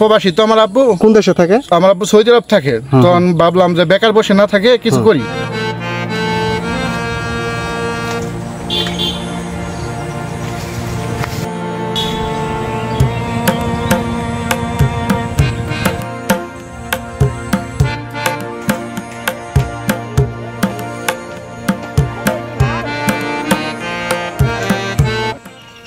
প্রবাসী তো আমার আব্বু। কোন দেশে থাকে? আমার আব্বু সৌদি আরব থাকে। তখন ভাবলাম যে বেকার বসে না থাকে কিছু করি।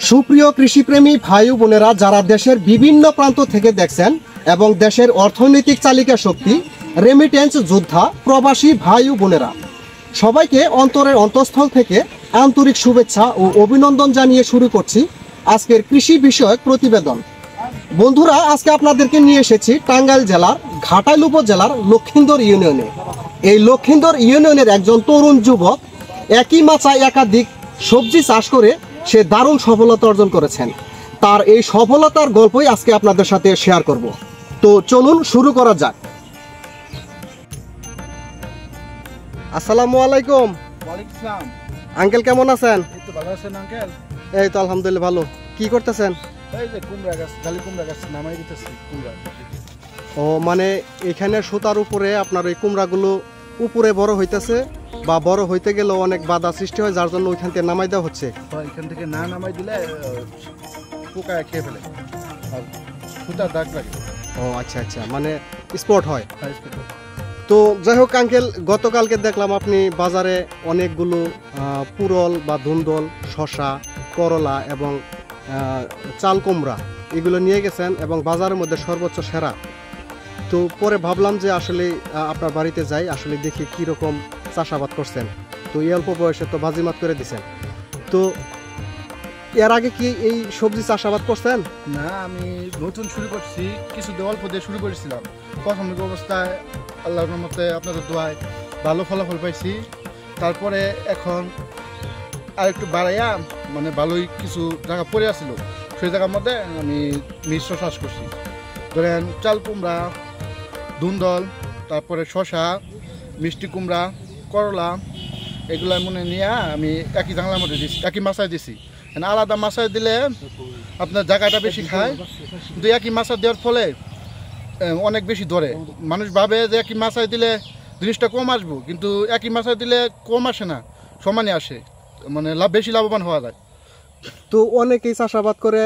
সুপ্রিয় কৃষিপ্রেমী ভাই ও বোনেরা, যারা দেশের বিভিন্ন প্রান্ত থেকে দেখছেন এবং দেশের অর্থনৈতিক চালিকা শক্তি, রেমিটেন্স যোদ্ধা, প্রবাসী ভাই ও বোনেরা, সবাইকে অন্তরের অন্তঃস্থল থেকে আন্তরিক শুভেচ্ছা ও অভিনন্দন জানিয়ে শুরু করছি আজকের কৃষি বিষয়ক প্রতিবেদন। বন্ধুরা, আজকে আপনাদেরকে নিয়ে এসেছি টাঙ্গাইল জেলার ঘাটাইল উপজেলার লক্ষিন্দর ইউনিয়নে। এই লক্ষিন্দর ইউনিয়নের একজন তরুণ যুবক একই মাচায় একাধিক সবজি চাষ করে সে দারুণ সফলতা অর্জন করেছেন। তার এই সফলতার গল্পই আজকে আপনাদের সাথে শেয়ার করব। তো চলুন শুরু করা যাক। আসসালামু আলাইকুম। ওয়ালাইকুম আসসালাম। আঙ্কেল কেমন আছেন? এই তো ভালো আছেন আঙ্কেল? এই তো আলহামদুলিল্লাহ ভালো। কি করতেছেন? এই যে কুমড়া গাছ, জালি কুমড়া গাছ নামাই দিতেছি কুমড়া। ও মানে এখানে সুতার উপরে আপনার এই কুমড়াগুলো উপরে বড় হইতেছে বা বড় হইতে গেলেও অনেক বাধা সৃষ্টি হয়, যার জন্য ওইখান থেকে নামাই দেওয়া হচ্ছে। এখান থেকে না নামাই দিলে পোকা খেয়ে ফেলে আর সুতার দাগ লাগে। ও আচ্ছা আচ্ছা, মানে স্পট হয়। তো যাই হোক আঙ্কেল, গতকালকে দেখলাম আপনি বাজারে অনেকগুলো পুরল বা ধুন্দল, শসা, করলা এবং চাল কুমড়া এগুলো নিয়ে গেছেন এবং বাজারের মধ্যে সর্বোচ্চ সেরা। তো পরে ভাবলাম যে আসলে আপনার বাড়িতে যাই, আসলে দেখি কীরকম চাষাবাদ করছেন। তো এই অল্প বয়সে তো বাজিমাত করে দিছেন। তো এর আগে কি এই সবজি চাষাবাদ করছেন? না, আমি নতুন শুরু করছি, কিছু অল্প দিয়ে শুরু করেছিলাম। প্রাথমিক অবস্থায় আল্লাহর রহমতে আপনাদের দোয়ায় ভালো ফলাফল পাইছি। তারপরে এখন আর একটু বাড়াইয়া মানে ভালোই কিছু জায়গা পড়ে আসছিল, সেই জায়গার মধ্যে আমি মিশ্র চাষ করছি। ধরেন চাল কুমড়া, ধুন্দল, তারপরে শসা, মিষ্টি কুমড়া, করলা, এগুলো মনে নিয়ে আমি একই জাংলার মধ্যে দিচ্ছি, একই মাছায় দিছি। আলাদা মাছায় দিলে আপনার জায়গাটা বেশি খায়, কিন্তু একই মাছা দেওয়ার ফলে অনেক বেশি ধরে। মানুষ ভাবে যে একই মাছায় দিলে জিনিসটা কম আসবো, কিন্তু একই মাছায় দিলে কম আসে না, সমানে আসে, মানে বেশি লাভবান হওয়া যায়। তো অনেকেই চাষাবাদ করে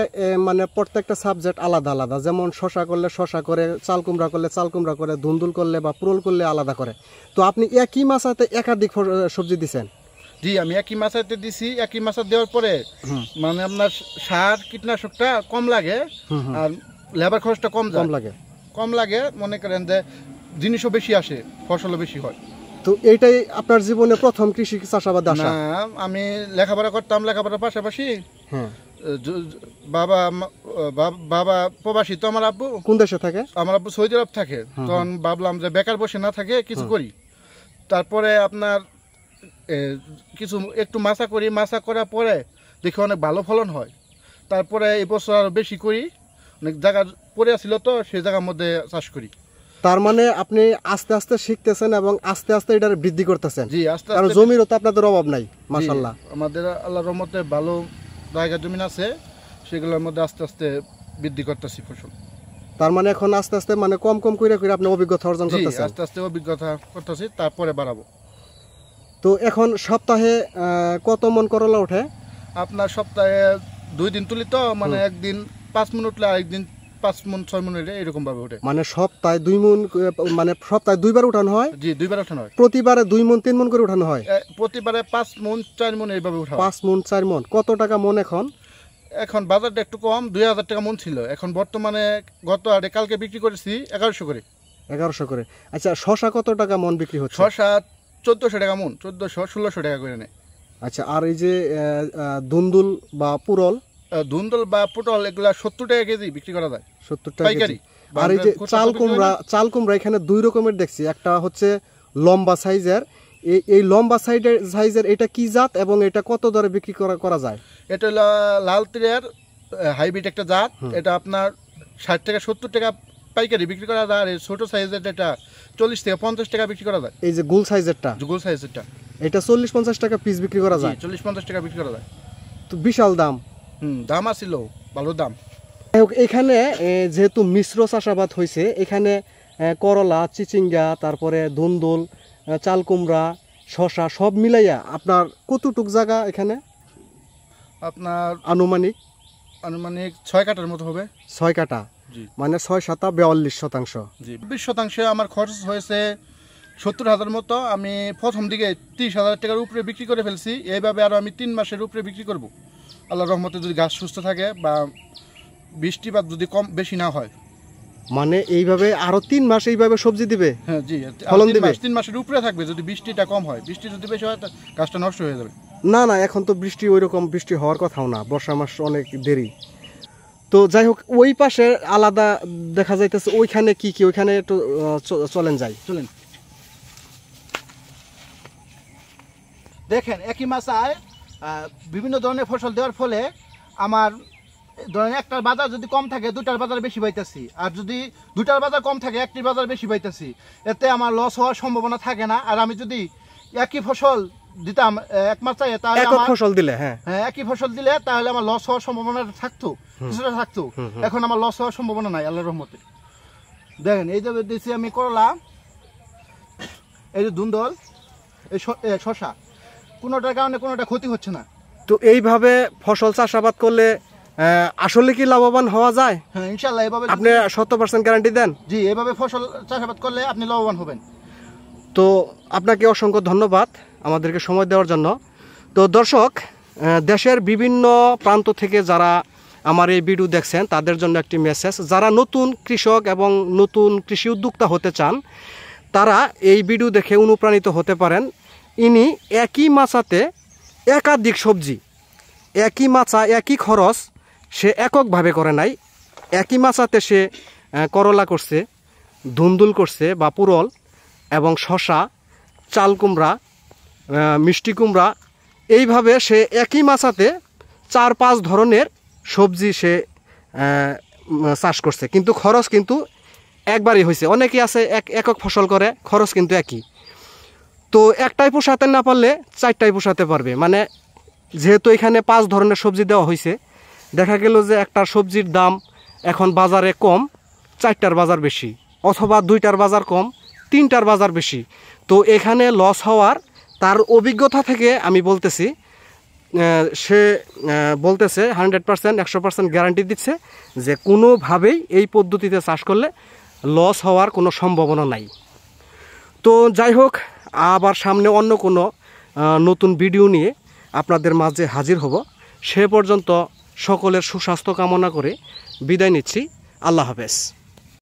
মানে প্রত্যেকটা সাবজেক্ট আলাদা আলাদা, যেমন শসা করলে শসা করে, চাল কুমড়া করলে চাল কুমড়া করে, ধুন্দুল করলে বা পুরল করলে আলাদা করে। তো আপনি একই মাছাতে একাধিক সবজি দিচ্ছেন? জি, আমি একই মাছাতে দিছি। একই মাছা দেওয়ার পরে মানে আপনার সার কীটনাশকটা কম লাগে আর লেবার খরচটা কম লাগে মনে করেন যে জিনিসও বেশি আসে, ফসলও বেশি হয়। তো এইটাই আপনার জীবনে প্রথম কৃষি চাষাবাদ আসা? না, আমি লেখাপড়া করতাম, লেখাপড়ার পাশাপাশি বাবা প্রবাসী তো আমার আব্বু। কোন দেশে থাকে? আমার আব্বু সৌদি আরব থাকে। তখন ভাবলাম যে বেকার বসে না থাকে কিছু করি। তারপরে আপনার কিছু একটু মাছা করি, মাছা করার পরে দেখি অনেক ভালো ফলন হয়। তারপরে এই বছর আরো বেশি করি, অনেক জায়গা পড়ে আসছিল তো সেই জায়গার মধ্যে চাষ করি। তার মানে আপনি আস্তে আস্তে শিখতেছেন এবং আস্তে আস্তে এটা বৃদ্ধি করতেছেন। জি, আস্তে কারণ জমিরও তো আপনাদের অভাব নাই, মাশাআল্লাহ। আমাদের আল্লাহর রহমতে ভালো জায়গা জমি আছে, সেগুলোর মধ্যে আস্তে আস্তে বৃদ্ধি করতেছি ফসল। তার মানে এখন আস্তে আস্তে মানে কম কম করে আপনি অভিজ্ঞতা অর্জন করতেছেন? আস্তে আস্তে অভিজ্ঞতা করতেছি, তারপরে বাড়াবো। তো এখন সপ্তাহে কত মন করলা ওঠে? আপনার সপ্তাহে 2 দিন তুলি তো, মানে একদিন 5 মণ উঠলে আরেকদিন 5 মণ 6 মণ এরকম ভাবে ওঠে। মানে সপ্তাহে 2 মণ, মানে সপ্তাহে 2 বার উঠানো হয়? জি, 2 বার উঠানো হয়। প্রতিবারে 2 মণ 3 মণ করে উঠানো হয়? প্রতিবারে 5 মণ 4 মণ এইভাবে উঠা। 5 মণ 4 মণ। কত টাকা মণ এখন? এখন বাজারটা একটু কম, 2000 টাকা মণ ছিল। এখন বর্তমানে গত হাটে কালকে বিক্রি করেছি 1100 করে। 1100 করে। আচ্ছা, শসা কত টাকা মণ বিক্রি হচ্ছে? শসা 1400 টাকা মণ, 1400-1600 টাকা করে নেয়। আচ্ছা, আর এই যে ধুন্দুল বা পুরল? ধুন্দল বা পটল এগুলা 70 টাকা কেজি বিক্রি করা যায়, 70 টাকা কেজি। আর এই যে চাল কুমড়া এখানে 2 রকমের দেখছি, একটা হচ্ছে লম্বা সাইজের, এই লম্বা সাইজের এটা কি জাত এবং এটা কত দরে বিক্রি করা যায়? এটা হলো লাল তীরের হাইব্রিড একটা জাত। এটা আপনার 60 টাকা 70 টাকা পাইকারি বিক্রি করা যায়। আর ছোট সাইজের এটা 40 থেকে 50 টাকা বিক্রি করা যায়। এই যে গোল সাইজেরটা? গোল সাইজেরটা এটা 40-50 টাকা পিস বিক্রি করা যায়? 40-50 টাকা বিক্রি করা যায়। তো বিশাল দাম। দাম আছিল, ভালো দাম। এখানে যেহেতু মিশ্র চাষাবাদ হয়েছে, এখানে করলা, চিচিঙ্গা, তারপরে ধুন্দুল, চাল কুমড়া, শশা সব মিলাইয়া আপনার কতটুক জায়গা এখানে? আপনার আনুমানিক 6 কাঠার মতো হবে। 6 কাঠা, জি মানে 6 7 42 শতাংশ। জি 20% আমার খরচ হয়েছে 70,000 মতো। আমি প্রথম দিকে 30,000 টাকার উপরে বিক্রি করে ফেলছি। এইভাবে আরও আমি 3 মাসের উপরে বিক্রি করব আল্লাহর রহমতে, যদি গাছ সুস্থ থাকে বা বৃষ্টিপাত যদি কম বেশি না হয়। মানে এইভাবে আরো 3 মাস এইভাবে সবজি দিবে? হ্যাঁ জি, ফলন দিবে 3 মাসের উপরে থাকবে যদি বৃষ্টিটা কম হয়। বৃষ্টি যদি বেশি হয় গাছটা নষ্ট হয়ে যাবে। না না, এখন তো বৃষ্টি ওইরকম বৃষ্টি হওয়ার কথাও না, বর্ষা মাস অনেক দেরি। তো যাই হোক, ওই পাশে আলাদা দেখা যাইতেছে, ওইখানে কি কি, ওইখানে একটু চলেন যাই। চলেন দেখেন, একই মাসায় বিভিন্ন ধরনের ফসল দেওয়ার ফলে আমার ধরেন একটার বাজার যদি কম থাকে 2টার বাজার বেশি পাইতেছি, আর যদি 2টার বাজার কম থাকে 1টির বাজার বেশি পাইতেছি। এতে আমার লস হওয়ার সম্ভাবনা থাকে না। আর আমি যদি একই ফসল দিতাম এক মাসায়, তাহলে একক ফসল দিলে, হ্যাঁ একই ফসল দিলে তাহলে আমার লস হওয়ার সম্ভাবনা থাকতো, কিছুটা থাকতো। এখন আমার লস হওয়ার সম্ভাবনা নাই আল্লাহর রহমতে। দেখেন এই যে দিয়েছি আমি করলা, এই যে ধুন্দল, এই শশা, কোনোটার কারণে কোনোটা ক্ষতি হচ্ছে না। তো এইভাবে ফসল চাষাবাদ করলে আসলে কি লাভবান হওয়া যায়? হ্যাঁ ইনশাআল্লাহ, এভাবে আপনি 100% গ্যারান্টি দেন? জি, এভাবে ফসল চাষাবাদ করলে আপনি লাভবান হবেন। তো আপনাকে অসংখ্য ধন্যবাদ আমাদেরকে সময় দেওয়ার জন্য। তো দর্শক, দেশের বিভিন্ন প্রান্ত থেকে যারা আমার এই ভিডিও দেখছেন তাদের জন্য একটি মেসেজ। যারা নতুন কৃষক এবং নতুন কৃষি উদ্যোক্তা হতে চান, তারা এই ভিডিও দেখে অনুপ্রাণিত হতে পারেন। ইনি একই মাচাতে একাধিক সবজি, একই মাচা একই খরচ সে এককভাবে করে নাই। একই মাচাতে সে করলা করছে, ধুন্দুল করছে বা পুরল, এবং শশা, চাল কুমড়া, মিষ্টি কুমড়া, এইভাবে সে একই মাচাতে 4-5 ধরনের সবজি সে চাষ করছে, কিন্তু খরচ কিন্তু একবারই হয়েছে। অনেকেই আছে একক ফসল করে, খরচ কিন্তু একই। তো একটাই পোষাতে না পারলে 4টাই পোষাতে পারবে। মানে যেহেতু এখানে 5 ধরনের সবজি দেওয়া হয়েছে, দেখা গেল যে একটা সবজির দাম এখন বাজারে কম, 4টার বাজার বেশি, অথবা 2টার বাজার কম, 3টার বাজার বেশি। তো এখানে লস হওয়ার, তার অভিজ্ঞতা থেকে আমি বলতেছি, সে বলতেছে 100% 100% গ্যারান্টি দিচ্ছে যে কোনোভাবেই এই পদ্ধতিতে চাষ করলে লস হওয়ার কোনো সম্ভাবনা নাই। তো যাই হোক, আবার সামনে অন্য কোনো নতুন ভিডিও নিয়ে আপনাদের মাঝে হাজির হব। সে পর্যন্ত সকলের সুস্বাস্থ্য কামনা করে বিদায় নিচ্ছি। আল্লাহ হাফেজ।